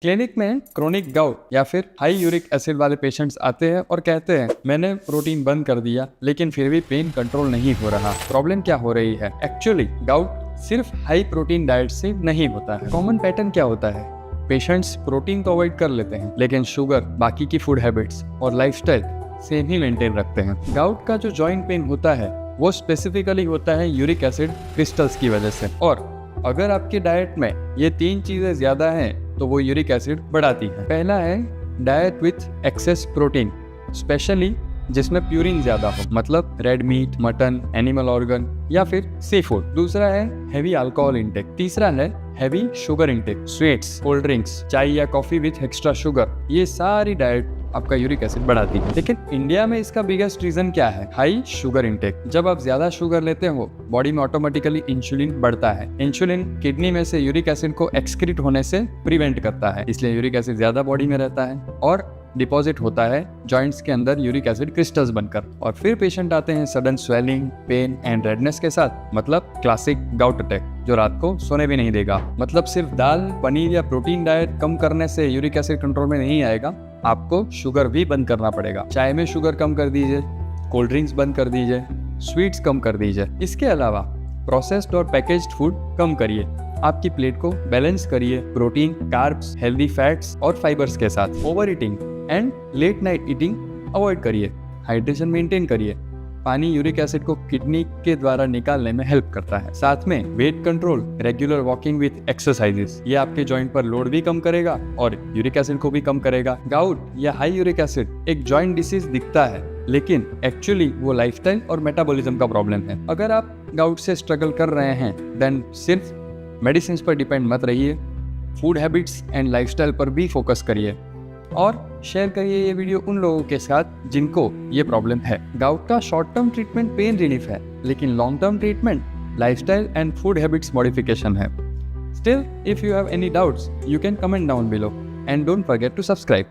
Clinic में chronic gout या फिर हाई यूरिक एसिड वाले पेशेंट्स आते हैं और कहते हैं मैंने प्रोटीन बंद कर दिया लेकिन फिर भी पेन कंट्रोल नहीं हो रहा। प्रॉब्लम क्या हो रही है? एक्चुअली गाउट सिर्फ हाई प्रोटीन डाइट से नहीं होता है। कॉमन पैटर्न क्या होता है? पेशेंट्स प्रोटीन तो अवॉइड कर लेते हैं लेकिन शुगर, बाकी की फूड हैबिट्स और लाइफस्टाइल सेम ही मेंटेन रखते हैं। गाउट का जो जॉइंट पेन होता है वो स्पेसिफिकली होता है यूरिक एसिड क्रिस्टल्स की वजह से, और अगर आपकी डाइट में ये तीन चीजें ज्यादा हैं तो वो यूरिक एसिड बढ़ाती है। पहला है diet with access protein, specially जिसमें प्यूरिन ज्यादा हो, मतलब red meat, mutton, animal organ या फिर सी फूड। दूसरा है हैवी अल्कोहल इंटेक। तीसरा है heavy sugar intake, sweets, cold drinks, चाय या कॉफी विथ एक्स्ट्रा शुगर। ये सारी डाइट आपका यूरिक एसिड बढ़ाती है। लेकिन इंडिया में इसका बिगेस्ट रीजन क्या है? High sugar intake. जब आप ज्यादा शुगर लेते हो बॉडी में ऑटोमेटिकली इंसुलिन बढ़ता है। इंसुलिन किडनी में से यूरिक एसिड को एक्सक्रीट होने से प्रिवेंट करता है, इसलिए यूरिक एसिड ज्यादा बॉडी में रहता है और डिपॉजिट होता है जॉइंट्स के अंदर यूरिक एसिड क्रिस्टल्स बनकर। और फिर पेशेंट आते हैं sudden swelling, pain and redness के साथ, मतलब क्लासिक गाउट अटैक जो रात को सोने भी नहीं देगा। मतलब सिर्फ दाल, पनीर या प्रोटीन डाइट कम करने से यूरिक एसिड कंट्रोल में नहीं आएगा, आपको शुगर भी बंद करना पड़ेगा। चाय में शुगर कम कर दीजिए, कोल्ड ड्रिंक्स बंद कर दीजिए, स्वीट्स कम कर दीजिए। इसके अलावा प्रोसेस्ड और पैकेज्ड फूड कम करिए। आपकी प्लेट को बैलेंस करिए प्रोटीन, कार्ब्स, हेल्दी फैट्स और फाइबर्स के साथ। Over eating and let night eating avoid करिए। हाइड्रेशन मेंटेन करिए। पानी यूरिक एसिड को किडनी के द्वारा निकालने में हेल्प करता है। साथ में weight control, regular walking with exercises, ये आपके जॉइंट पर लोड भी कम करेगा और यूरिक एसिड को भी कम करेगा। गाउट या हाई यूरिक एसिड एक जॉइंट डिसीज दिखता है लेकिन एक्चुअली वो लाइफस्टाइल और मेटाबॉलिज्म का प्रॉब्लम है। अगर आप गाउट से स्ट्रगल कर रहे हैं देन सिर्फ मेडिसिन पर डिपेंड मत रहिए, फूड हैबिट्स एंड लाइफस्टाइल पर भी फोकस करिए और शेयर करिए ये वीडियो उन लोगों के साथ जिनको ये प्रॉब्लम है। गाउट का short term treatment pain relief है लेकिन long term treatment lifestyle and food habits modification है। Still, if you have any doubts, you can comment down below and don't forget to subscribe.